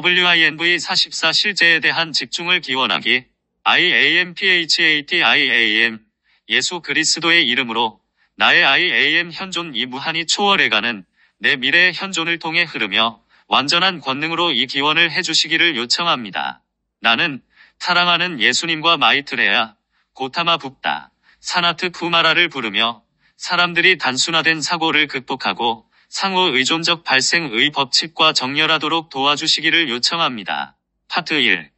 WINV44 실제에 대한 집중을 기원하기. IAMPHATIAM 예수 그리스도의 이름으로 나의 IAM 현존 이 무한히 초월해가는 내 미래의 현존을 통해 흐르며 완전한 권능으로 이 기원을 해주시기를 요청합니다. 나는 사랑하는 예수님과 마이트레야, 고타마 붓다, 사나트 쿠마라를 부르며 사람들이 단순화된 사고를 극복하고 상호 의존적 발생의 법칙과 정렬하도록 도와주시기를 요청합니다. 파트 1.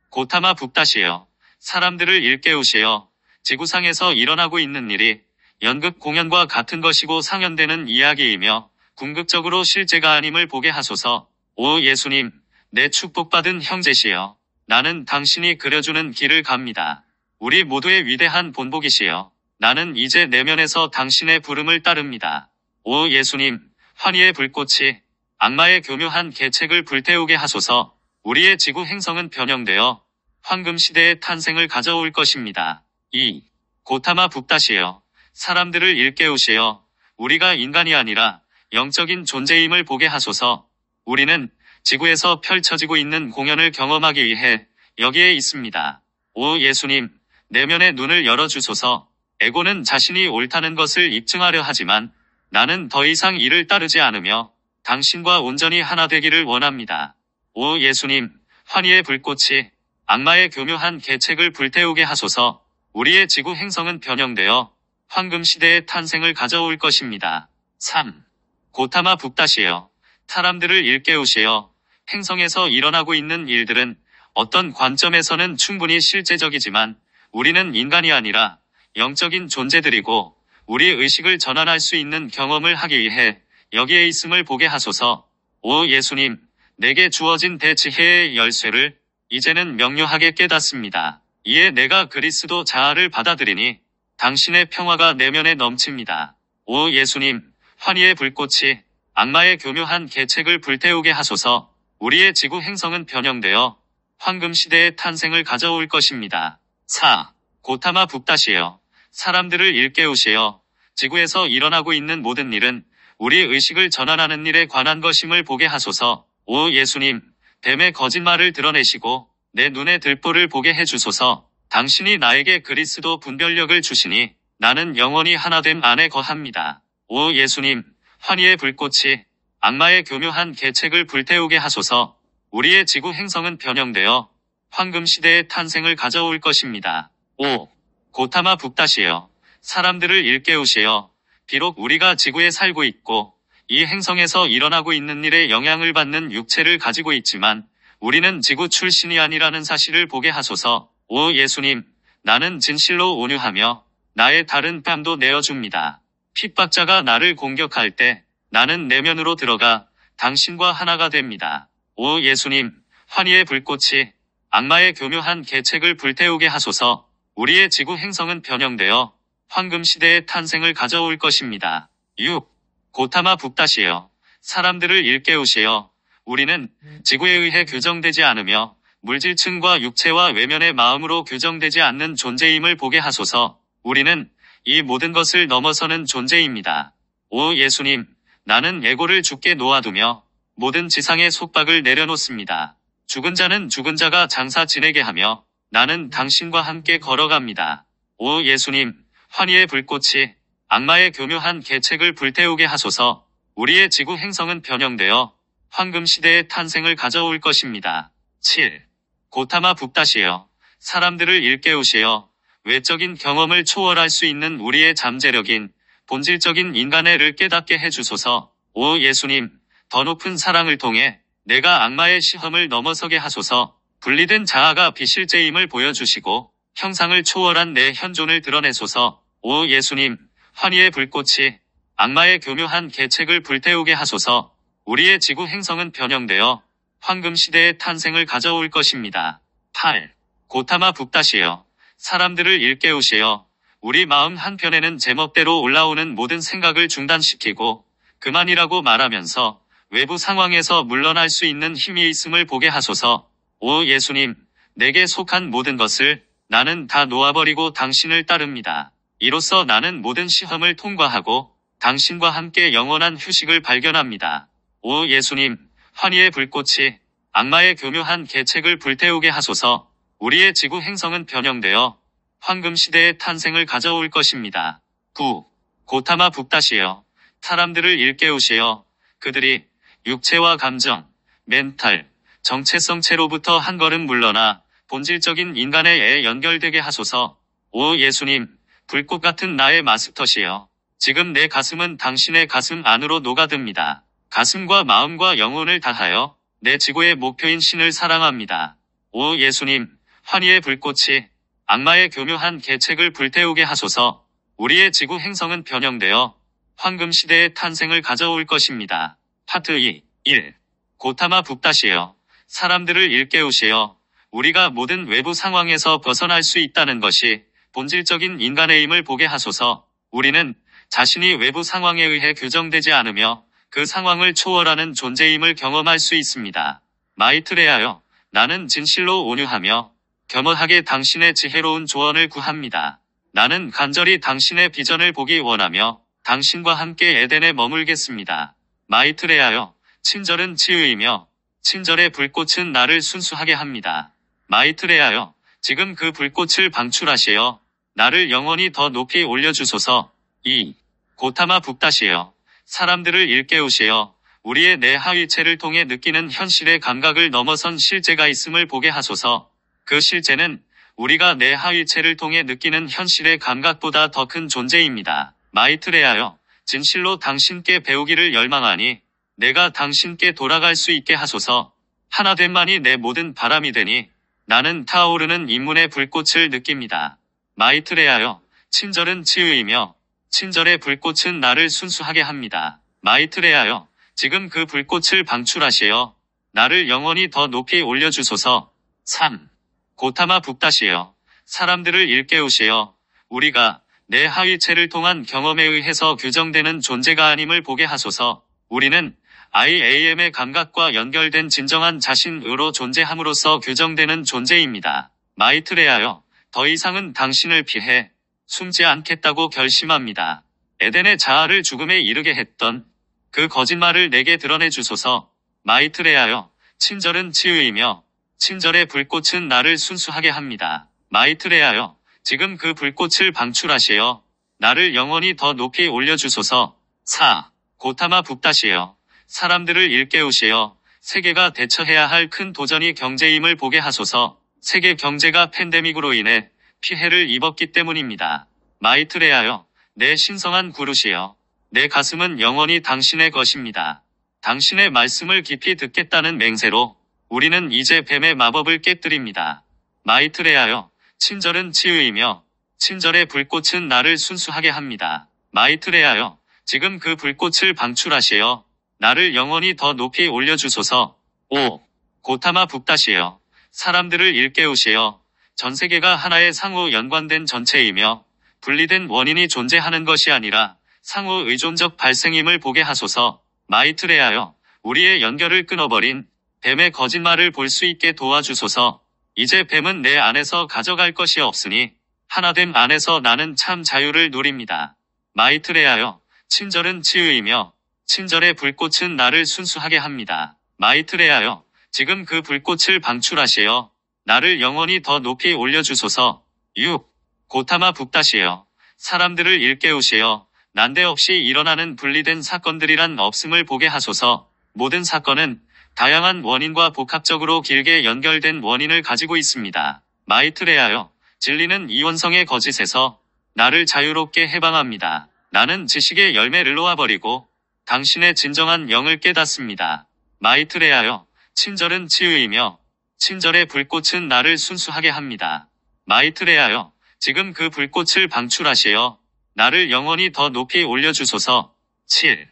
고타마 붓다시여, 사람들을 일깨우시어 지구상에서 일어나고 있는 일이 연극 공연과 같은 것이고 상연되는 이야기이며 궁극적으로 실제가 아님을 보게 하소서. 오 예수님, 내 축복받은 형제시여, 나는 당신이 그려주는 길을 갑니다. 우리 모두의 위대한 본보기시여, 나는 이제 내면에서 당신의 부름을 따릅니다. 오 예수님, 환희의 불꽃이 악마의 교묘한 계책을 불태우게 하소서. 우리의 지구 행성은 변형되어 황금시대의 탄생을 가져올 것입니다. 2. 고타마 붓다시여, 사람들을 일깨우시어 우리가 인간이 아니라 영적인 존재임을 보게 하소서. 우리는 지구에서 펼쳐지고 있는 공연을 경험하기 위해 여기에 있습니다. 오 예수님, 내면의 눈을 열어주소서. 에고는 자신이 옳다는 것을 입증하려 하지만 나는 더 이상 이를 따르지 않으며 당신과 온전히 하나 되기를 원합니다. 오 예수님, 환희의 불꽃이 악마의 교묘한 계책을 불태우게 하소서. 우리의 지구 행성은 변형되어 황금시대의 탄생을 가져올 것입니다. 3. 고타마 붓다시여, 사람들을 일깨우시어 행성에서 일어나고 있는 일들은 어떤 관점에서는 충분히 실제적이지만 우리는 인간이 아니라 영적인 존재들이고 우리 의식을 전환할 수 있는 경험을 하기 위해 여기에 있음을 보게 하소서. 오 예수님, 내게 주어진 대지혜의 열쇠를 이제는 명료하게 깨닫습니다. 이에 내가 그리스도 자아를 받아들이니 당신의 평화가 내면에 넘칩니다. 오 예수님, 환희의 불꽃이 악마의 교묘한 계책을 불태우게 하소서. 우리의 지구 행성은 변형되어 황금시대의 탄생을 가져올 것입니다. 4. 고타마 붓다시여, 사람들을 일깨우시어 지구에서 일어나고 있는 모든 일은 우리 의식을 전환하는 일에 관한 것임을 보게 하소서. 오 예수님, 뱀의 거짓말을 드러내시고 내 눈에 들보를 보게 해주소서. 당신이 나에게 그리스도 분별력을 주시니 나는 영원히 하나됨 안에 거합니다. 오 예수님, 환희의 불꽃이 악마의 교묘한 계책을 불태우게 하소서. 우리의 지구 행성은 변형되어 황금시대의 탄생을 가져올 것입니다. 5. 고타마 붓다시여, 사람들을 일깨우시어 비록 우리가 지구에 살고 있고 이 행성에서 일어나고 있는 일에 영향을 받는 육체를 가지고 있지만 우리는 지구 출신이 아니라는 사실을 보게 하소서. 오 예수님, 나는 진실로 온유하며 나의 다른 뺨도 내어줍니다. 핍박자가 나를 공격할 때 나는 내면으로 들어가 당신과 하나가 됩니다. 오 예수님, 환희의 불꽃이 악마의 교묘한 계책을 불태우게 하소서. 우리의 지구 행성은 변형되어 황금시대의 탄생을 가져올 것입니다. 6. 고타마 붓다시여, 사람들을 일깨우시어 우리는 지구에 의해 규정되지 않으며 물질층과 육체와 외면의 마음으로 규정되지 않는 존재임을 보게 하소서. 우리는 이 모든 것을 넘어서는 존재입니다. 오 예수님, 나는 에고를 죽게 놓아두며 모든 지상의 속박을 내려놓습니다. 죽은 자는 죽은 자가 장사 지내게 하며 나는 당신과 함께 걸어갑니다. 오 예수님, 환희의 불꽃이 악마의 교묘한 계책을 불태우게 하소서. 우리의 지구 행성은 변형되어 황금시대의 탄생을 가져올 것입니다. 7. 고타마 붓다시여, 사람들을 일깨우시어 외적인 경험을 초월할 수 있는 우리의 잠재력인 본질적인 인간애를 깨닫게 해주소서. 오 예수님, 더 높은 사랑을 통해 내가 악마의 시험을 넘어서게 하소서. 분리된 자아가 비실제임을 보여주시고 형상을 초월한 내 현존을 드러내소서. 오 예수님, 환희의 불꽃이 악마의 교묘한 계책을 불태우게 하소서. 우리의 지구 행성은 변형되어 황금시대의 탄생을 가져올 것입니다. 8. 고타마 붓다시여, 사람들을 일깨우시어 우리 마음 한편에는 제멋대로 올라오는 모든 생각을 중단시키고 그만이라고 말하면서 외부 상황에서 물러날 수 있는 힘이 있음을 보게 하소서. 오 예수님, 내게 속한 모든 것을 나는 다 놓아버리고 당신을 따릅니다. 이로써 나는 모든 시험을 통과하고 당신과 함께 영원한 휴식을 발견합니다. 오 예수님, 환희의 불꽃이 악마의 교묘한 계책을 불태우게 하소서. 우리의 지구 행성은 변형되어 황금시대의 탄생을 가져올 것입니다. 9. 고타마 북다시여. 사람들을 일깨우시어 그들이 육체와 감정, 멘탈, 정체성체로부터 한 걸음 물러나 본질적인 인간의 애에 연결되게 하소서. 오 예수님, 불꽃 같은 나의 마스터시여. 지금 내 가슴은 당신의 가슴 안으로 녹아듭니다. 가슴과 마음과 영혼을 다하여 내 지구의 목표인 신을 사랑합니다. 오 예수님, 환희의 불꽃이 악마의 교묘한 계책을 불태우게 하소서. 우리의 지구 행성은 변형되어 황금시대의 탄생을 가져올 것입니다. 파트 2. 1. 고타마 북다시여. 사람들을 일깨우시어 우리가 모든 외부 상황에서 벗어날 수 있다는 것이 본질적인 인간의 힘을 보게 하소서. 우리는 자신이 외부 상황에 의해 규정되지 않으며 그 상황을 초월하는 존재임을 경험할 수 있습니다. 마이트레하여. 나는 진실로 온유하며 겸허하게 당신의 지혜로운 조언을 구합니다. 나는 간절히 당신의 비전을 보기 원하며 당신과 함께 에덴에 머물겠습니다. 마이트레하여. 친절은 치유이며 친절의 불꽃은 나를 순수하게 합니다. 마이트레하여. 지금 그 불꽃을 방출하시어 나를 영원히 더 높이 올려주소서. 2. 고타마 북다시여. 사람들을 일깨우시어 우리의 내 하위체를 통해 느끼는 현실의 감각을 넘어선 실제가 있음을 보게 하소서. 그 실제는 우리가 내 하위체를 통해 느끼는 현실의 감각보다 더 큰 존재입니다. 마이트레하여. 진실로 당신께 배우기를 열망하니 내가 당신께 돌아갈 수 있게 하소서. 하나됨만이 내 모든 바람이 되니 나는 타오르는 인문의 불꽃을 느낍니다. 마이트레하여. 친절은 치유이며 친절의 불꽃은 나를 순수하게 합니다. 마이트레하여. 지금 그 불꽃을 방출하시어 나를 영원히 더 높이 올려주소서. 3. 고타마 북다시여. 사람들을 일깨우시어 우리가 내 하위체를 통한 경험에 의해서 규정되는 존재가 아님을 보게 하소서. 우리는 IAM의 감각과 연결된 진정한 자신으로 존재함으로써 규정되는 존재입니다. 마이트레하여. 더 이상은 당신을 피해 숨지 않겠다고 결심합니다. 에덴의 자아를 죽음에 이르게 했던 그 거짓말을 내게 드러내 주소서. 마이트레하여. 친절은 치유이며 친절의 불꽃은 나를 순수하게 합니다. 마이트레하여. 지금 그 불꽃을 방출하시어 나를 영원히 더 높이 올려주소서. 4. 고타마 북다시여. 사람들을 일깨우시어 세계가 대처해야 할 큰 도전이 경제임을 보게 하소서. 세계 경제가 팬데믹으로 인해 피해를 입었기 때문입니다. 마이트레하여. 내 신성한 구루시여. 내 가슴은 영원히 당신의 것입니다. 당신의 말씀을 깊이 듣겠다는 맹세로 우리는 이제 뱀의 마법을 깨뜨립니다. 마이트레하여. 친절은 치유이며 친절의 불꽃은 나를 순수하게 합니다. 마이트레하여. 지금 그 불꽃을 방출하시어 나를 영원히 더 높이 올려주소서. 5. 고타마 북다시여. 사람들을 일깨우시어 전 세계가 하나의 상호 연관된 전체이며 분리된 원인이 존재하는 것이 아니라 상호 의존적 발생임을 보게 하소서. 마이트레하여. 우리의 연결을 끊어버린 뱀의 거짓말을 볼 수 있게 도와주소서. 이제 뱀은 내 안에서 가져갈 것이 없으니 하나됨 안에서 나는 참 자유를 누립니다. 마이트레하여. 친절은 치유이며 친절의 불꽃은 나를 순수하게 합니다. 마이트레하여. 지금 그 불꽃을 방출하시어 나를 영원히 더 높이 올려주소서. 6. 고타마 북다시여. 사람들을 일깨우시어 난데없이 일어나는 분리된 사건들이란 없음을 보게 하소서. 모든 사건은 다양한 원인과 복합적으로 길게 연결된 원인을 가지고 있습니다. 마이트레하여. 진리는 이원성의 거짓에서 나를 자유롭게 해방합니다. 나는 지식의 열매를 놓아버리고 당신의 진정한 영을 깨닫습니다. 마이트레하여. 친절은 치유이며 친절의 불꽃은 나를 순수하게 합니다. 마이트레하여. 지금 그 불꽃을 방출하시어 나를 영원히 더 높이 올려주소서. 7.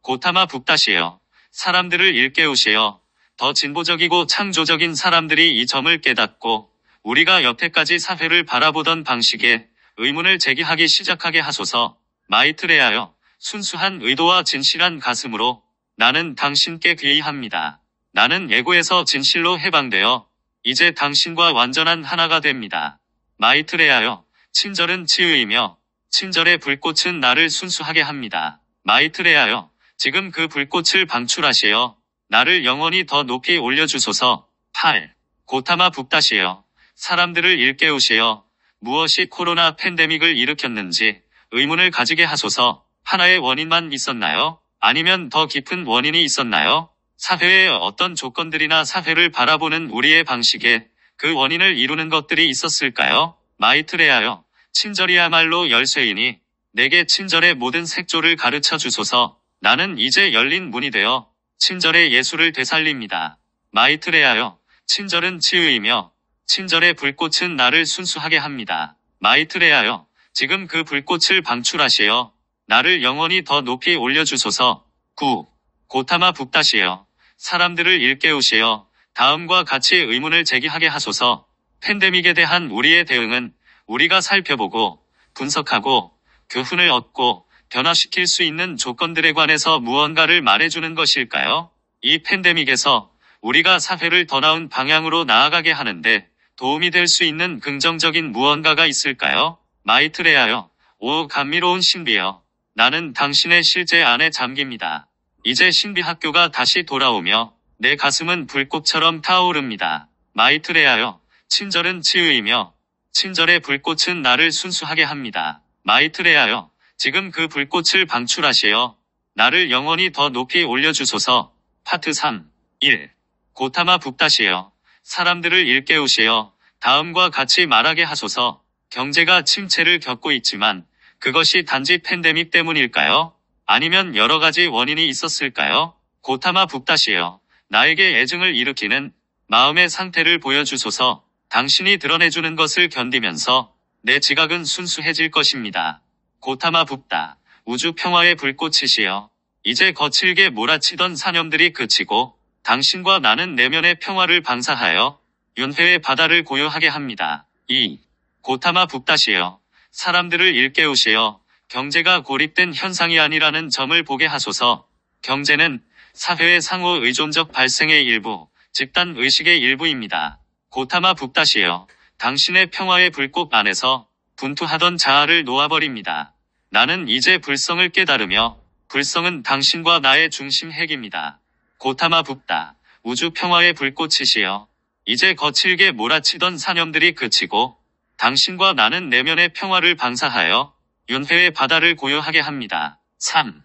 고타마 북다시여. 사람들을 일깨우시어 더 진보적이고 창조적인 사람들이 이 점을 깨닫고 우리가 여태까지 사회를 바라보던 방식에 의문을 제기하기 시작하게 하소서. 마이트레하여. 순수한 의도와 진실한 가슴으로 나는 당신께 귀의합니다. 나는 예고에서 진실로 해방되어 이제 당신과 완전한 하나가 됩니다. 마이트레하여. 친절은 치유이며 친절의 불꽃은 나를 순수하게 합니다. 마이트레하여. 지금 그 불꽃을 방출하시어 나를 영원히 더 높이 올려주소서. 8. 고타마 북다시여. 사람들을 일깨우시어 무엇이 코로나 팬데믹을 일으켰는지 의문을 가지게 하소서. 하나의 원인만 있었나요? 아니면 더 깊은 원인이 있었나요? 사회의 어떤 조건들이나 사회를 바라보는 우리의 방식에 그 원인을 이루는 것들이 있었을까요? 마이트레하여. 친절이야말로 열쇠이니 내게 친절의 모든 색조를 가르쳐 주소서. 나는 이제 열린 문이 되어 친절의 예수를 되살립니다. 마이트레하여. 친절은 치유이며 친절의 불꽃은 나를 순수하게 합니다. 마이트레하여. 지금 그 불꽃을 방출하시어 나를 영원히 더 높이 올려주소서. 9. 고타마 북다시여. 사람들을 일깨우시어 다음과 같이 의문을 제기하게 하소서. 팬데믹에 대한 우리의 대응은 우리가 살펴보고 분석하고 교훈을 얻고 변화시킬 수 있는 조건들에 관해서 무언가를 말해주는 것일까요? 이 팬데믹에서 우리가 사회를 더 나은 방향으로 나아가게 하는데 도움이 될 수 있는 긍정적인 무언가가 있을까요? 마이트레하여. 오 감미로운 신비여. 나는 당신의 실제 안에 잠깁니다. 이제 신비학교가 다시 돌아오며 내 가슴은 불꽃처럼 타오릅니다. 마이트레하여. 친절은 치유이며 친절의 불꽃은 나를 순수하게 합니다. 마이트레하여. 지금 그 불꽃을 방출하시어 나를 영원히 더 높이 올려주소서. 파트 3. 1. 고타마 북다시여. 사람들을 일깨우시어 다음과 같이 말하게 하소서. 경제가 침체를 겪고 있지만 그것이 단지 팬데믹 때문일까요? 아니면 여러 가지 원인이 있었을까요? 고타마 북다시여. 나에게 애증을 일으키는 마음의 상태를 보여주소서. 당신이 드러내주는 것을 견디면서 내 지각은 순수해질 것입니다. 고타마 북다. 우주 평화의 불꽃이시여. 이제 거칠게 몰아치던 사념들이 그치고 당신과 나는 내면의 평화를 방사하여 윤회의 바다를 고요하게 합니다. 2. 고타마 북다시여. 사람들을 일깨우시어 경제가 고립된 현상이 아니라는 점을 보게 하소서. 경제는 사회의 상호 의존적 발생의 일부, 집단 의식의 일부입니다. 고타마 북다시여. 당신의 평화의 불꽃 안에서 분투하던 자아를 놓아버립니다. 나는 이제 불성을 깨달으며 불성은 당신과 나의 중심 핵입니다. 고타마 북다. 우주 평화의 불꽃이시여. 이제 거칠게 몰아치던 사념들이 그치고 당신과 나는 내면의 평화를 방사하여 윤회의 바다를 고요하게 합니다. 3.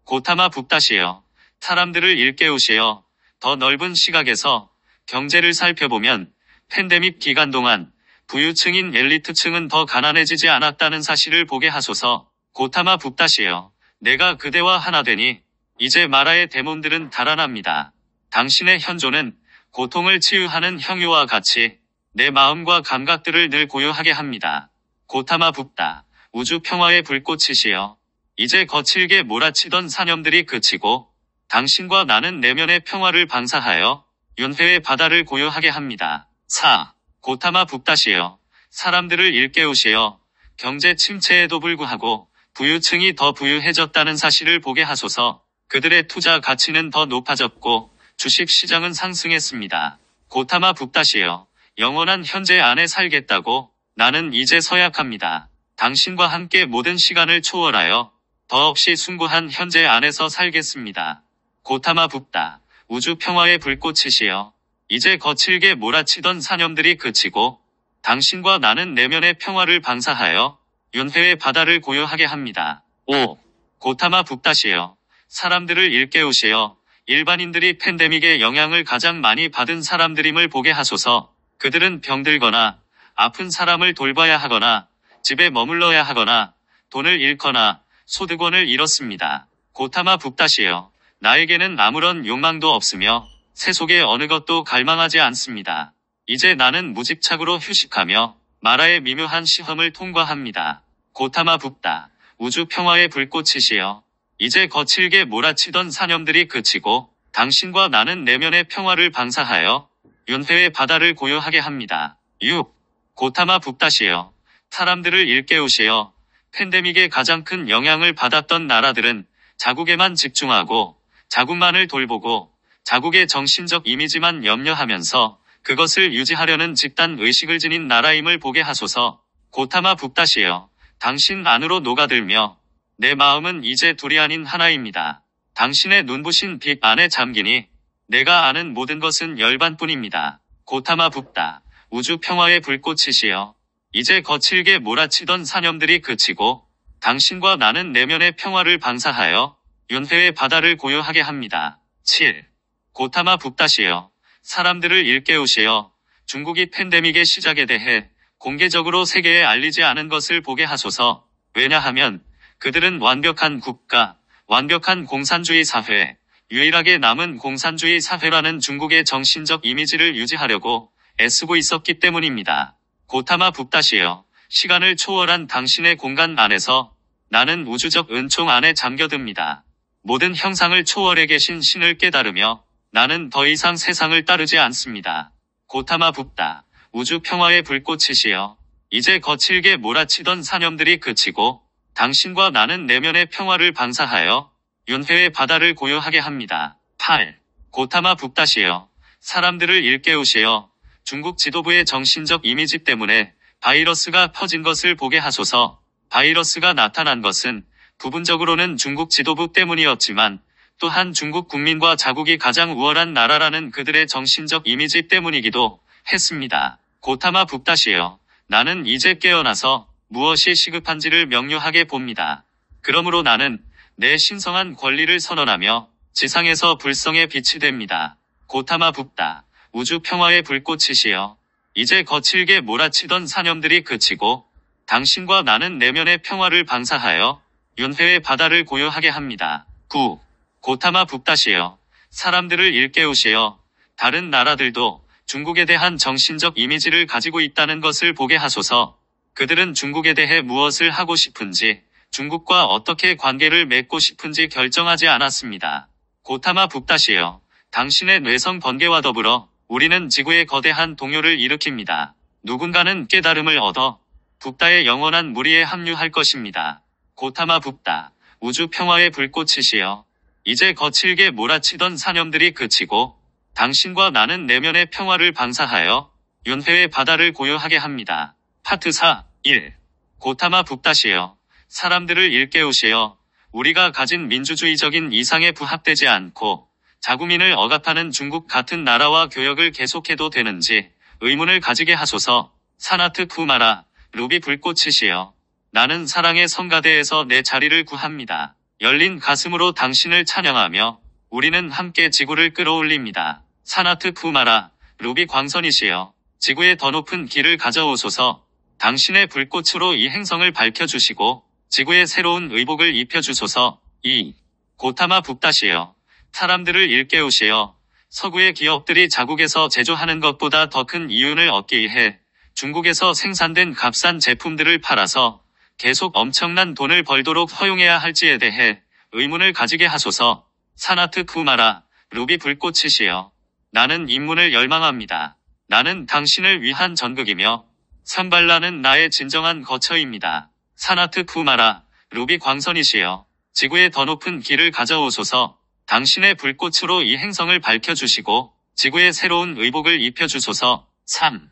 고타마 북다시여. 사람들을 일깨우시어 더 넓은 시각에서 경제를 살펴보면 팬데믹 기간 동안 부유층인 엘리트층은 더 가난해지지 않았다는 사실을 보게 하소서. 고타마 북다시여. 내가 그대와 하나 되니 이제 마라의 데몬들은 달아납니다. 당신의 현존은 고통을 치유하는 형유와 같이 내 마음과 감각들을 늘 고요하게 합니다. 고타마 북다. 우주 평화의 불꽃이시여. 이제 거칠게 몰아치던 사념들이 그치고 당신과 나는 내면의 평화를 방사하여 윤회의 바다를 고요하게 합니다. 4. 고타마 북다시여. 사람들을 일깨우시어 경제 침체에도 불구하고 부유층이 더 부유해졌다는 사실을 보게 하소서. 그들의 투자 가치는 더 높아졌고 주식시장은 상승했습니다. 고타마 북다시여. 영원한 현재 안에 살겠다고 나는 이제 서약합니다. 당신과 함께 모든 시간을 초월하여 더없이 숭고한 현재 안에서 살겠습니다. 고타마 북다. 우주 평화의 불꽃이시여. 이제 거칠게 몰아치던 사념들이 그치고 당신과 나는 내면의 평화를 방사하여 윤회의 바다를 고요하게 합니다. 5. 고타마 북다시여. 사람들을 일깨우시어 일반인들이 팬데믹의 영향을 가장 많이 받은 사람들임을 보게 하소서. 그들은 병들거나 아픈 사람을 돌봐야 하거나 집에 머물러야 하거나 돈을 잃거나 소득원을 잃었습니다. 고타마 북다시여. 나에게는 아무런 욕망도 없으며 세속의 어느 것도 갈망하지 않습니다. 이제 나는 무집착으로 휴식하며 마라의 미묘한 시험을 통과합니다. 고타마 북다. 우주 평화의 불꽃이시여. 이제 거칠게 몰아치던 사념들이 그치고 당신과 나는 내면의 평화를 방사하여 윤회의 바다를 고요하게 합니다. 6. 고타마 북다시여. 사람들을 일깨우시어 팬데믹의 가장 큰 영향을 받았던 나라들은 자국에만 집중하고 자국만을 돌보고 자국의 정신적 이미지만 염려하면서 그것을 유지하려는 집단 의식을 지닌 나라임을 보게 하소서. 고타마 북다시여. 당신 안으로 녹아들며 내 마음은 이제 둘이 아닌 하나입니다. 당신의 눈부신 빛 안에 잠기니 내가 아는 모든 것은 열반뿐입니다. 고타마 붓다. 우주 평화의 불꽃이시여. 이제 거칠게 몰아치던 사념들이 그치고 당신과 나는 내면의 평화를 방사하여 윤회의 바다를 고요하게 합니다. 7. 고타마 붓다시여. 사람들을 일깨우시어 중국이 팬데믹의 시작에 대해 공개적으로 세계에 알리지 않은 것을 보게 하소서. 왜냐하면 그들은 완벽한 국가, 완벽한 공산주의 사회, 유일하게 남은 공산주의 사회라는 중국의 정신적 이미지를 유지하려고 애쓰고 있었기 때문입니다. 고타마 붓다시여. 시간을 초월한 당신의 공간 안에서 나는 우주적 은총 안에 잠겨듭니다. 모든 형상을 초월해 계신 신을 깨달으며 나는 더 이상 세상을 따르지 않습니다. 고타마 붓다. 우주 평화의 불꽃이시여. 이제 거칠게 몰아치던 사념들이 그치고 당신과 나는 내면의 평화를 방사하여 윤회의 바다를 고요하게 합니다. 8. 고타마 붓다시여. 사람들을 일깨우시어 중국 지도부의 정신적 이미지 때문에 바이러스가 퍼진 것을 보게 하소서. 바이러스가 나타난 것은 부분적으로는 중국 지도부 때문이었지만 또한 중국 국민과 자국이 가장 우월한 나라라는 그들의 정신적 이미지 때문이기도 했습니다. 고타마 붓다시여. 나는 이제 깨어나서 무엇이 시급한지를 명료하게 봅니다. 그러므로 나는 내 신성한 권리를 선언하며 지상에서 불성의 빛이 됩니다. 고타마 붓다. 우주 평화의 불꽃이시여. 이제 거칠게 몰아치던 사념들이 그치고 당신과 나는 내면의 평화를 방사하여 윤회의 바다를 고요하게 합니다. 9. 고타마 붓다시여. 사람들을 일깨우시어 다른 나라들도 중국에 대한 정신적 이미지를 가지고 있다는 것을 보게 하소서. 그들은 중국에 대해 무엇을 하고 싶은지, 중국과 어떻게 관계를 맺고 싶은지 결정하지 않았습니다. 고타마 붓다시여. 당신의 뇌성 번개와 더불어 우리는 지구의 거대한 동요를 일으킵니다. 누군가는 깨달음을 얻어 붓다의 영원한 무리에 합류할 것입니다. 고타마 붓다. 우주 평화의 불꽃이시여. 이제 거칠게 몰아치던 사념들이 그치고 당신과 나는 내면의 평화를 방사하여 윤회의 바다를 고요하게 합니다. 파트 4. 1. 고타마 붓다시여. 사람들을 일깨우시어 우리가 가진 민주주의적인 이상에 부합되지 않고 자국민을 억압하는 중국 같은 나라와 교역을 계속해도 되는지 의문을 가지게 하소서. 사나트 쿠마라. 루비 불꽃이시여. 나는 사랑의 성가대에서 내 자리를 구합니다. 열린 가슴으로 당신을 찬양하며 우리는 함께 지구를 끌어올립니다. 사나트 쿠마라. 루비 광선이시여. 지구의 더 높은 길을 가져오소서. 당신의 불꽃으로 이 행성을 밝혀주시고 지구에 새로운 의복을 입혀주소서. 2. 고타마 붓다시여. 사람들을 일깨우시어 서구의 기업들이 자국에서 제조하는 것보다 더 큰 이윤을 얻기 위해 중국에서 생산된 값싼 제품들을 팔아서 계속 엄청난 돈을 벌도록 허용해야 할지에 대해 의문을 가지게 하소서. 사나트 쿠마라. 루비 불꽃이시여. 나는 인문을 열망합니다. 나는 당신을 위한 전극이며 산발라는 나의 진정한 거처입니다. 사나트 쿠마라. 루비 광선이시여. 지구의 더 높은 길을 가져오소서. 당신의 불꽃으로 이 행성을 밝혀주시고 지구에 새로운 의복을 입혀주소서. 3.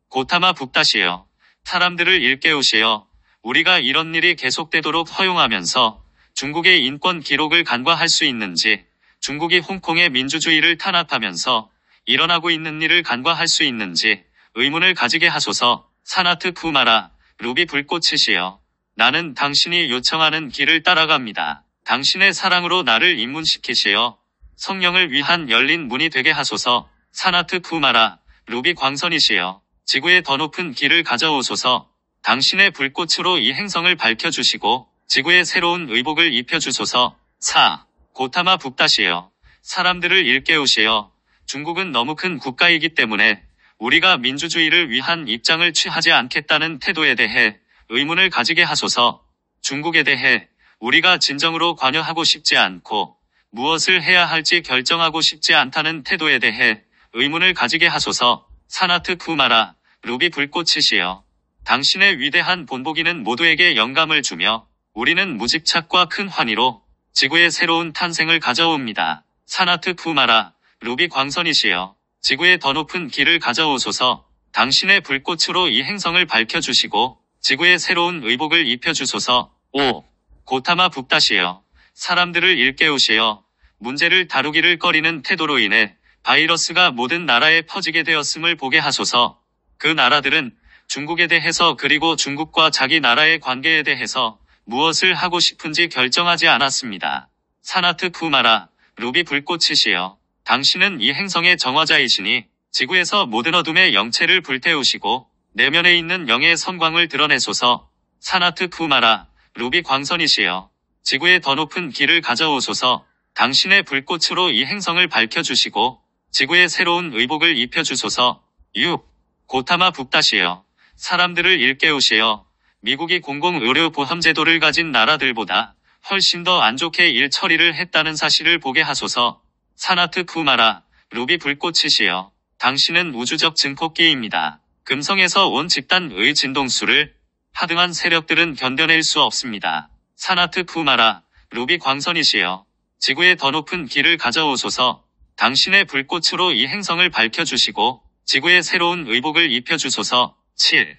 고타마 붓다시여. 사람들을 일깨우시어 우리가 이런 일이 계속되도록 허용하면서 중국의 인권 기록을 간과할 수 있는지, 중국이 홍콩의 민주주의를 탄압하면서 일어나고 있는 일을 간과할 수 있는지 의문을 가지게 하소서. 사나트 쿠마라. 루비 불꽃이시여. 나는 당신이 요청하는 길을 따라갑니다. 당신의 사랑으로 나를 입문시키시어 성령을 위한 열린 문이 되게 하소서. 사나트 쿠마라. 루비 광선이시여. 지구의 더 높은 길을 가져오소서. 당신의 불꽃으로 이 행성을 밝혀주시고 지구에 새로운 의복을 입혀주소서. 4. 고타마 붓다시여. 사람들을 일깨우시어 중국은 너무 큰 국가이기 때문에 우리가 민주주의를 위한 입장을 취하지 않겠다는 태도에 대해 의문을 가지게 하소서. 중국에 대해 우리가 진정으로 관여하고 싶지 않고 무엇을 해야 할지 결정하고 싶지 않다는 태도에 대해 의문을 가지게 하소서. 사나트 쿠마라. 루비 불꽃이시여. 당신의 위대한 본보기는 모두에게 영감을 주며 우리는 무집착과 큰 환희로 지구의 새로운 탄생을 가져옵니다. 사나트 쿠마라. 루비 광선이시여. 지구의 더 높은 길을 가져오소서. 당신의 불꽃으로 이 행성을 밝혀주시고 지구에 새로운 의복을 입혀주소서. 5. 고타마 붓다시여. 사람들을 일깨우시어 문제를 다루기를 꺼리는 태도로 인해 바이러스가 모든 나라에 퍼지게 되었음을 보게 하소서. 그 나라들은 중국에 대해서 그리고 중국과 자기 나라의 관계에 대해서 무엇을 하고 싶은지 결정하지 않았습니다. 사나트 쿠마라, 루비 불꽃이시여. 당신은 이 행성의 정화자이시니 지구에서 모든 어둠의 영체를 불태우시고 내면에 있는 영의 선광을 드러내소서. 사나트 쿠마라, 루비 광선이시여. 지구의 더 높은 길을 가져오소서. 당신의 불꽃으로 이 행성을 밝혀주시고 지구에 새로운 의복을 입혀주소서. 6. 고타마 북다시여. 사람들을 일깨우시어. 미국이 공공의료보험제도를 가진 나라들보다 훨씬 더 안 좋게 일 처리를 했다는 사실을 보게 하소서. 사나트 쿠마라, 루비 불꽃이시여. 당신은 우주적 증폭기입니다. 금성에서 온 집단의 진동수를 하등한 세력들은 견뎌낼 수 없습니다. 사나트 쿠마라, 루비 광선이시여. 지구의 더 높은 길을 가져오소서. 당신의 불꽃으로 이 행성을 밝혀주시고 지구에 새로운 의복을 입혀주소서. 7.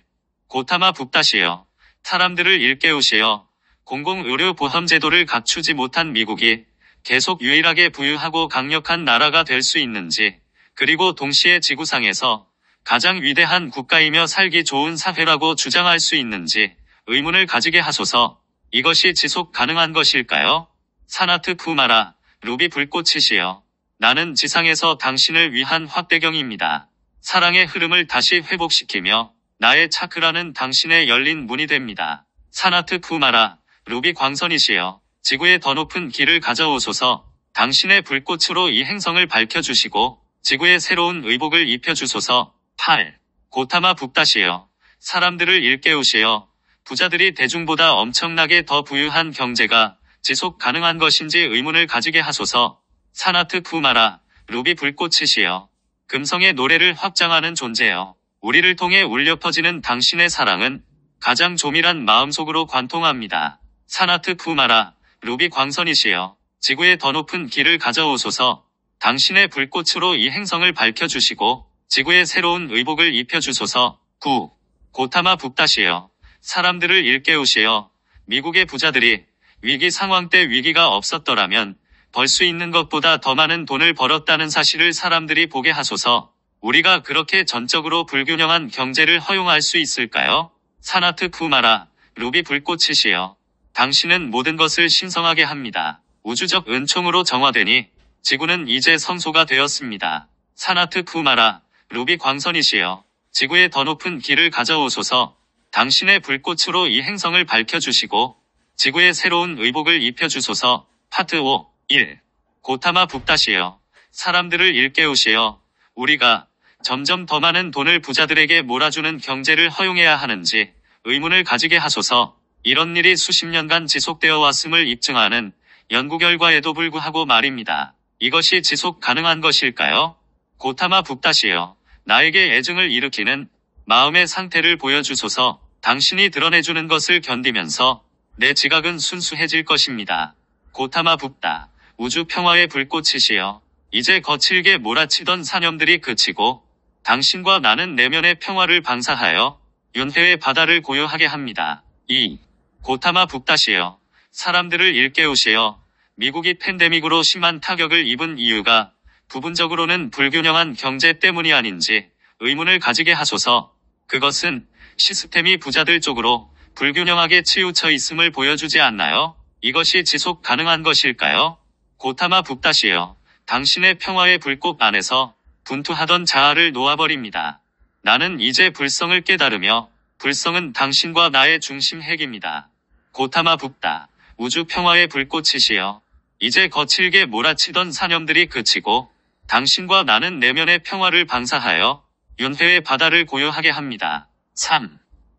고타마 북다시여. 사람들을 일깨우시어. 공공의료보험제도를 갖추지 못한 미국이 계속 유일하게 부유하고 강력한 나라가 될 수 있는지, 그리고 동시에 지구상에서 가장 위대한 국가이며 살기 좋은 사회라고 주장할 수 있는지 의문을 가지게 하소서. 이것이 지속 가능한 것일까요? 사나트 쿠마라, 루비 불꽃이시여. 나는 지상에서 당신을 위한 확대경입니다. 사랑의 흐름을 다시 회복시키며 나의 차크라는 당신의 열린 문이 됩니다. 사나트 쿠마라, 루비 광선이시여. 지구의 더 높은 길을 가져오소서. 당신의 불꽃으로 이 행성을 밝혀주시고 지구에 새로운 의복을 입혀주소서. 8. 고타마 북다시여. 사람들을 일깨우시어. 부자들이 대중보다 엄청나게 더 부유한 경제가 지속 가능한 것인지 의문을 가지게 하소서. 사나트 쿠마라, 루비 불꽃이시여. 금성의 노래를 확장하는 존재여. 우리를 통해 울려 퍼지는 당신의 사랑은 가장 조밀한 마음속으로 관통합니다. 사나트 쿠마라, 루비 광선이시여. 지구의 더 높은 길을 가져오소서. 당신의 불꽃으로 이 행성을 밝혀주시고 지구에 새로운 의복을 입혀주소서. 9. 고타마 북다시여. 사람들을 일깨우시어. 미국의 부자들이 위기 상황 때 위기가 없었더라면 벌 수 있는 것보다 더 많은 돈을 벌었다는 사실을 사람들이 보게 하소서. 우리가 그렇게 전적으로 불균형한 경제를 허용할 수 있을까요? 사나트 쿠마라, 루비 불꽃이시여. 당신은 모든 것을 신성하게 합니다. 우주적 은총으로 정화되니 지구는 이제 성소가 되었습니다. 사나트 쿠마라, 루비 광선이시여. 지구의 더 높은 길을 가져오소서. 당신의 불꽃으로 이 행성을 밝혀주시고 지구에 새로운 의복을 입혀주소서. 파트 5. 1. 고타마 북다시여. 사람들을 일깨우시어. 우리가 점점 더 많은 돈을 부자들에게 몰아주는 경제를 허용해야 하는지 의문을 가지게 하소서. 이런 일이 수십 년간 지속되어 왔음을 입증하는 연구 결과에도 불구하고 말입니다. 이것이 지속 가능한 것일까요? 고타마 북다시여. 나에게 애증을 일으키는 마음의 상태를 보여주소서. 당신이 드러내주는 것을 견디면서 내 지각은 순수해질 것입니다. 고타마 북다. 우주 평화의 불꽃이시여. 이제 거칠게 몰아치던 사념들이 그치고 당신과 나는 내면의 평화를 방사하여 윤회의 바다를 고요하게 합니다. 2. 고타마 북다시여. 사람들을 일깨우시어. 미국이 팬데믹으로 심한 타격을 입은 이유가 부분적으로는 불균형한 경제 때문이 아닌지 의문을 가지게 하소서. 그것은 시스템이 부자들 쪽으로 불균형하게 치우쳐 있음을 보여주지 않나요? 이것이 지속 가능한 것일까요? 고타마 북다시여. 당신의 평화의 불꽃 안에서 분투하던 자아를 놓아버립니다. 나는 이제 불성을 깨달으며 불성은 당신과 나의 중심 핵입니다. 고타마 북다. 우주 평화의 불꽃이시여. 이제 거칠게 몰아치던 사념들이 그치고 당신과 나는 내면의 평화를 방사하여 윤회의 바다를 고요하게 합니다. 3.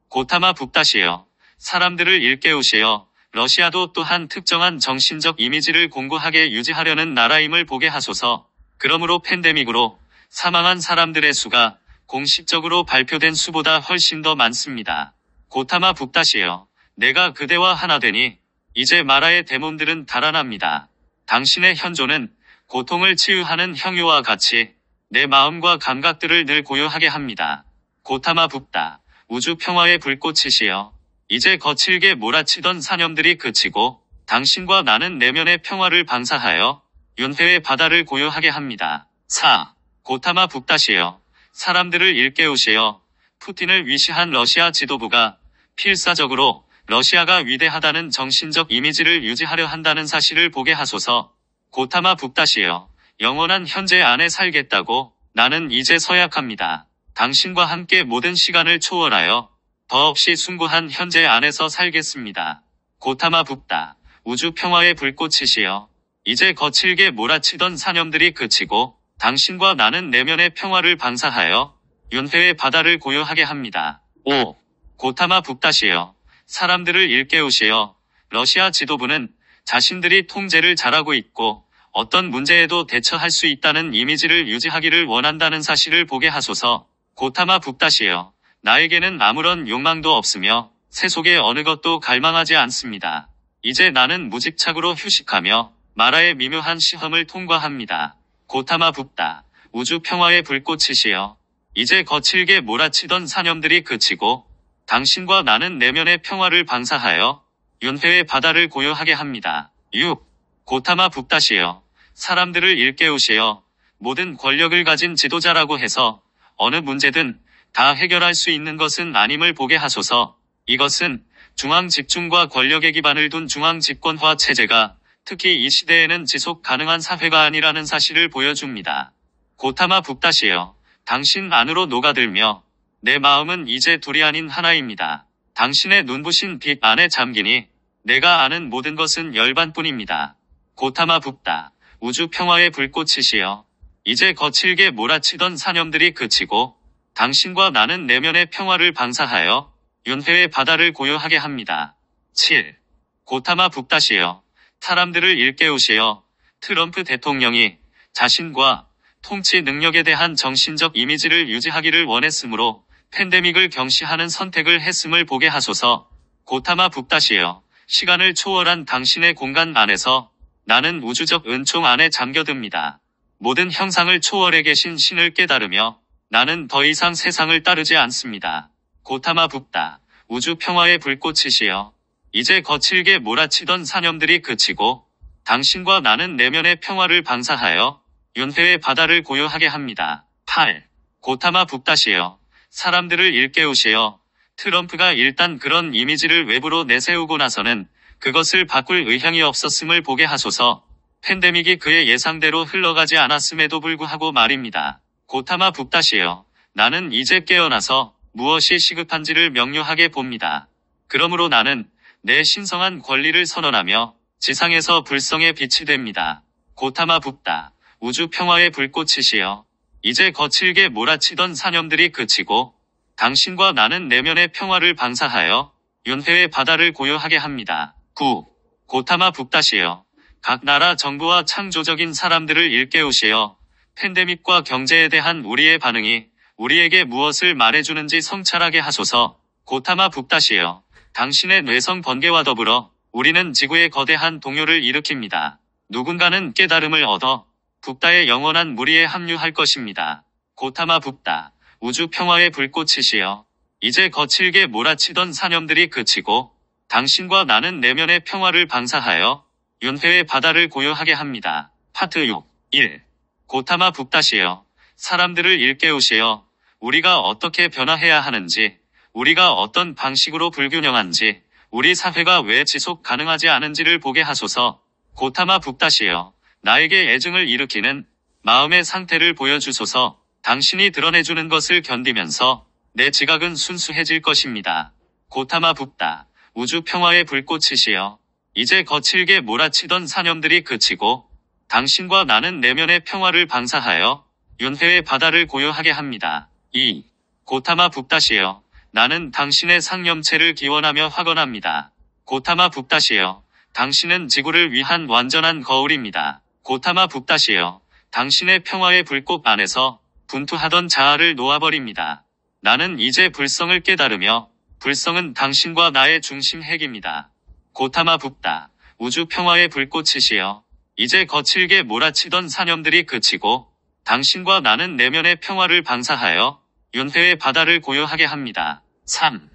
고타마 북다시여. 사람들을 일깨우시어. 러시아도 또한 특정한 정신적 이미지를 공고하게 유지하려는 나라임을 보게 하소서. 그러므로 팬데믹으로 사망한 사람들의 수가 공식적으로 발표된 수보다 훨씬 더 많습니다. 고타마 북다시여. 내가 그대와 하나 되니 이제 마라의 데몬들은 달아납니다. 당신의 현존은 고통을 치유하는 형유와 같이 내 마음과 감각들을 늘 고요하게 합니다. 고타마 북다. 우주 평화의 불꽃이시여. 이제 거칠게 몰아치던 사념들이 그치고 당신과 나는 내면의 평화를 방사하여 윤회의 바다를 고요하게 합니다. 4. 고타마 북다시요. 사람들을 일깨우시어 푸틴을 위시한 러시아 지도부가 필사적으로 러시아가 위대하다는 정신적 이미지를 유지하려 한다는 사실을 보게 하소서. 고타마 북다시요. 영원한 현재 안에 살겠다고 나는 이제 서약합니다. 당신과 함께 모든 시간을 초월하여 더없이 숭고한 현재 안에서 살겠습니다. 고타마 북다. 우주 평화의 불꽃이시여. 이제 거칠게 몰아치던 사념들이 그치고 당신과 나는 내면의 평화를 방사하여 윤회의 바다를 고요하게 합니다. 5. 고타마 북다시여. 사람들을 일깨우시어 러시아 지도부는 자신들이 통제를 잘하고 있고 어떤 문제에도 대처할 수 있다는 이미지를 유지하기를 원한다는 사실을 보게 하소서. 고타마 북다시여. 나에게는 아무런 욕망도 없으며 세속의 어느 것도 갈망하지 않습니다. 이제 나는 무집착으로 휴식하며 마라의 미묘한 시험을 통과합니다. 고타마 북다. 우주 평화의 불꽃이시여. 이제 거칠게 몰아치던 사념들이 그치고 당신과 나는 내면의 평화를 방사하여 윤회의 바다를 고요하게 합니다. 6. 고타마 북다시여. 사람들을 일깨우시어 모든 권력을 가진 지도자라고 해서 어느 문제든 다 해결할 수 있는 것은 아님을 보게 하소서. 이것은 중앙 집중과 권력의 기반을 둔 중앙 집권화 체제가 특히 이 시대에는 지속 가능한 사회가 아니라는 사실을 보여줍니다. 고타마 북다시여. 당신 안으로 녹아들며 내 마음은 이제 둘이 아닌 하나입니다. 당신의 눈부신 빛 안에 잠기니 내가 아는 모든 것은 열반뿐입니다. 고타마 북다. 우주 평화의 불꽃이시여. 이제 거칠게 몰아치던 사념들이 그치고 당신과 나는 내면의 평화를 방사하여 윤회의 바다를 고요하게 합니다. 7. 고타마 북다시여. 사람들을 일깨우시어 트럼프 대통령이 자신과 통치 능력에 대한 정신적 이미지를 유지하기를 원했으므로 팬데믹을 경시하는 선택을 했음을 보게 하소서. 고타마 북다시여. 시간을 초월한 당신의 공간 안에서 나는 우주적 은총 안에 잠겨듭니다. 모든 형상을 초월해 계신 신을 깨달으며 나는 더 이상 세상을 따르지 않습니다. 고타마 북다. 우주 평화의 불꽃이시여. 이제 거칠게 몰아치던 사념들이 그치고 당신과 나는 내면의 평화를 방사하여 윤회의 바다를 고요하게 합니다. 8. 고타마 북다시여. 사람들을 일깨우시어 트럼프가 일단 그런 이미지를 외부로 내세우고 나서는 그것을 바꿀 의향이 없었음을 보게 하소서. 팬데믹이 그의 예상대로 흘러가지 않았음에도 불구하고 말입니다. 고타마 북다시여. 나는 이제 깨어나서 무엇이 시급한지를 명료하게 봅니다. 그러므로 나는 내 신성한 권리를 선언하며 지상에서 불성의 빛이 됩니다. 고타마 북다. 우주 평화의 불꽃이시여. 이제 거칠게 몰아치던 사념들이 그치고 당신과 나는 내면의 평화를 방사하여 윤회의 바다를 고요하게 합니다. 9. 고타마 북다시여. 각 나라 정부와 창조적인 사람들을 일깨우시어 팬데믹과 경제에 대한 우리의 반응이 우리에게 무엇을 말해주는지 성찰하게 하소서. 고타마 북다시여. 당신의 뇌성 번개와 더불어 우리는 지구의 거대한 동요를 일으킵니다. 누군가는 깨달음을 얻어 북다의 영원한 무리에 합류할 것입니다. 고타마 북다. 우주 평화의 불꽃이시여. 이제 거칠게 몰아치던 사념들이 그치고 당신과 나는 내면의 평화를 방사하여 윤회의 바다를 고요하게 합니다. 파트 6. 1. 고타마 북다시여. 사람들을 일깨우시어 우리가 어떻게 변화해야 하는지, 우리가 어떤 방식으로 불균형한지, 우리 사회가 왜 지속 가능하지 않은지를 보게 하소서. 고타마 북다시여. 나에게 애증을 일으키는 마음의 상태를 보여주소서. 당신이 드러내주는 것을 견디면서 내 지각은 순수해질 것입니다. 고타마 북다. 우주 평화의 불꽃이시여. 이제 거칠게 몰아치던 사념들이 그치고 당신과 나는 내면의 평화를 방사하여 윤회의 바다를 고요하게 합니다. 2. 고타마 북다시여. 나는 당신의 상념체를 기원하며 확언합니다. 고타마 북다시여. 당신은 지구를 위한 완전한 거울입니다. 고타마 북다시여. 당신의 평화의 불꽃 안에서 분투하던 자아를 놓아버립니다. 나는 이제 불성을 깨달으며 불성은 당신과 나의 중심 핵입니다. 고타마 북다. 우주 평화의 불꽃이시여. 이제 거칠게 몰아치던 사념들이 그치고 당신과 나는 내면의 평화를 방사하여 윤회의 바다를 고요하게 합니다. 3.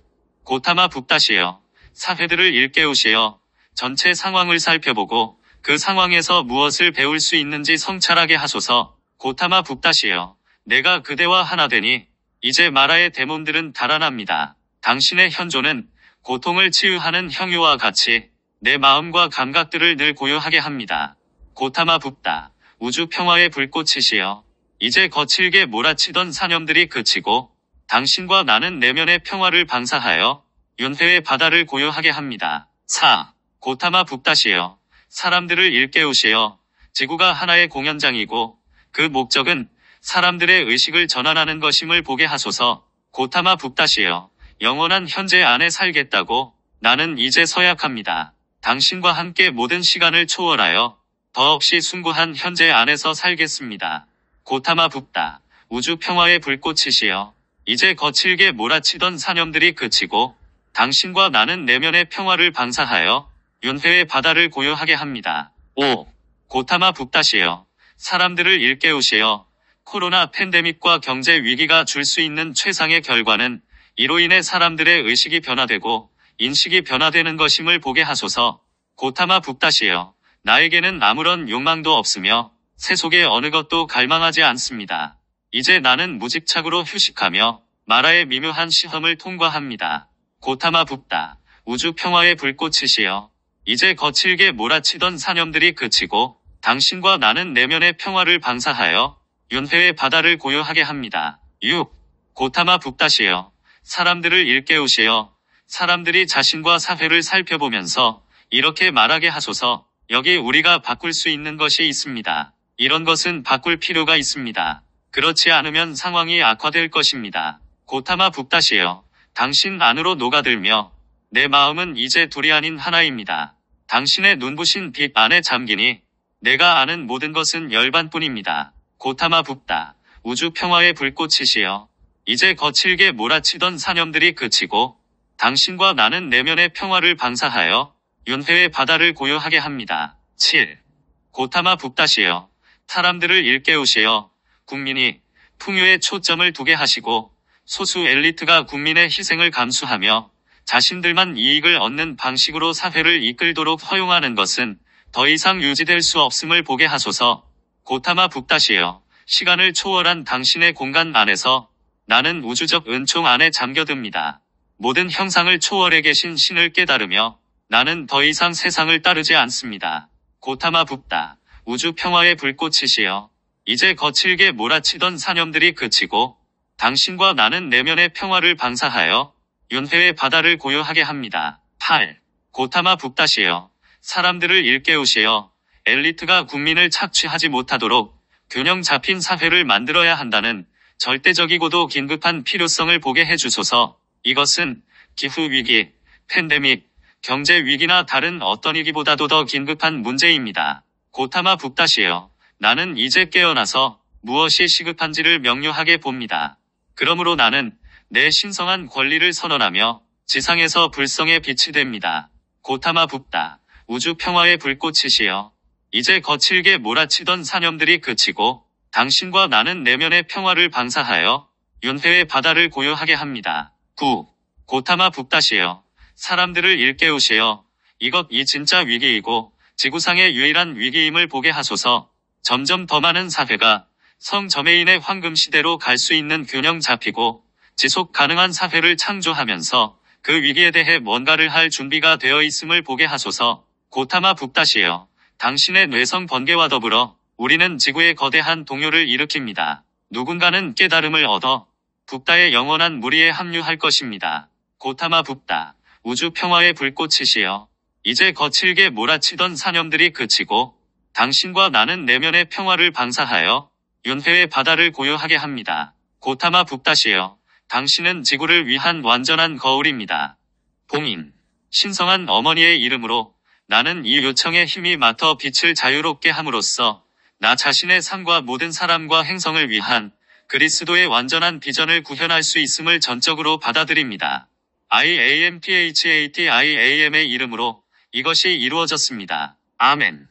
고타마 북다시여. 사회들을 일깨우시어 전체 상황을 살펴보고 그 상황에서 무엇을 배울 수 있는지 성찰하게 하소서. 고타마 북다시여. 내가 그대와 하나 되니 이제 마라의 데몬들은 달아납니다. 당신의 현존은 고통을 치유하는 형유와 같이 내 마음과 감각들을 늘 고요하게 합니다. 고타마 붓다. 우주 평화의 불꽃이시여. 이제 거칠게 몰아치던 사념들이 그치고 당신과 나는 내면의 평화를 방사하여 윤회의 바다를 고요하게 합니다. 4. 고타마 붓다시여. 사람들을 일깨우시어. 지구가 하나의 공연장이고 그 목적은 사람들의 의식을 전환하는 것임을 보게 하소서. 고타마 붓다시여. 영원한 현재 안에 살겠다고 나는 이제 서약합니다. 당신과 함께 모든 시간을 초월하여 더없이 숭고한 현재 안에서 살겠습니다. 고타마 붓다. 우주 평화의 불꽃이시여. 이제 거칠게 몰아치던 사념들이 그치고 당신과 나는 내면의 평화를 방사하여 윤회의 바다를 고요하게 합니다. 5. 고타마 붓다시여. 사람들을 일깨우시어. 코로나 팬데믹과 경제 위기가 줄 수 있는 최상의 결과는 이로 인해 사람들의 의식이 변화되고 인식이 변화되는 것임을 보게 하소서. 고타마 붓다시여. 나에게는 아무런 욕망도 없으며 세속의 어느 것도 갈망하지 않습니다. 이제 나는 무집착으로 휴식하며 마라의 미묘한 시험을 통과합니다. 고타마 붓다. 우주 평화의 불꽃이시여. 이제 거칠게 몰아치던 사념들이 그치고 당신과 나는 내면의 평화를 방사하여 윤회의 바다를 고요하게 합니다. 6. 고타마 붓다시여. 사람들을 일깨우시어. 사람들이 자신과 사회를 살펴보면서 이렇게 말하게 하소서. 여기 우리가 바꿀 수 있는 것이 있습니다. 이런 것은 바꿀 필요가 있습니다. 그렇지 않으면 상황이 악화될 것입니다. 고타마 붓다시여. 당신 안으로 녹아들며 내 마음은 이제 둘이 아닌 하나입니다. 당신의 눈부신 빛 안에 잠기니 내가 아는 모든 것은 열반뿐입니다. 고타마 붓다. 우주 평화의 불꽃이시여. 이제 거칠게 몰아치던 사념들이 그치고 당신과 나는 내면의 평화를 방사하여 윤회의 바다를 고요하게 합니다. 7. 고타마 붓다시여. 사람들을 일깨우시어. 국민이 풍요에 초점을 두게 하시고 소수 엘리트가 국민의 희생을 감수하며 자신들만 이익을 얻는 방식으로 사회를 이끌도록 허용하는 것은 더 이상 유지될 수 없음을 보게 하소서. 고타마 붓다시여. 시간을 초월한 당신의 공간 안에서 나는 우주적 은총 안에 잠겨듭니다. 모든 형상을 초월해 계신 신을 깨달으며 나는 더 이상 세상을 따르지 않습니다. 고타마 붓다. 우주 평화의 불꽃이시여. 이제 거칠게 몰아치던 사념들이 그치고 당신과 나는 내면의 평화를 방사하여 윤회의 바다를 고요하게 합니다. 8. 고타마 붓다시여. 사람들을 일깨우시어. 엘리트가 국민을 착취하지 못하도록 균형 잡힌 사회를 만들어야 한다는 절대적이고도 긴급한 필요성을 보게 해주소서. 이것은 기후위기, 팬데믹, 경제위기나 다른 어떤 위기보다도 더 긴급한 문제입니다. 고타마 붓다시여. 나는 이제 깨어나서 무엇이 시급한지를 명료하게 봅니다. 그러므로 나는 내 신성한 권리를 선언하며 지상에서 불성의 빛이 됩니다. 고타마 붓다. 우주 평화의 불꽃이시여. 이제 거칠게 몰아치던 사념들이 그치고 당신과 나는 내면의 평화를 방사하여 윤회의 바다를 고요하게 합니다. 9. 고타마 붓다시여. 사람들을 일깨우시어. 이것이 진짜 위기이고 지구상의 유일한 위기임을 보게 하소서. 점점 더 많은 사회가 성저매인의 황금 시대로 갈 수 있는 균형 잡히고 지속 가능한 사회를 창조하면서 그 위기에 대해 뭔가를 할 준비가 되어 있음을 보게 하소서. 고타마 붓다시여. 당신의 뇌성 번개와 더불어 우리는 지구의 거대한 동요를 일으킵니다. 누군가는 깨달음을 얻어 붓다의 영원한 무리에 합류할 것입니다. 고타마 붓다. 우주 평화의 불꽃이시여. 이제 거칠게 몰아치던 사념들이 그치고 당신과 나는 내면의 평화를 방사하여 윤회의 바다를 고요하게 합니다. 고타마 붓다시여. 당신은 지구를 위한 완전한 거울입니다. 봉인. 신성한 어머니의 이름으로 나는 이 요청에 힘이 맡아 빛을 자유롭게 함으로써 나 자신의 삶과 모든 사람과 행성을 위한 그리스도의 완전한 비전을 구현할 수 있음을 전적으로 받아들입니다. IAMPHATIAM의 이름으로 이것이 이루어졌습니다. 아멘.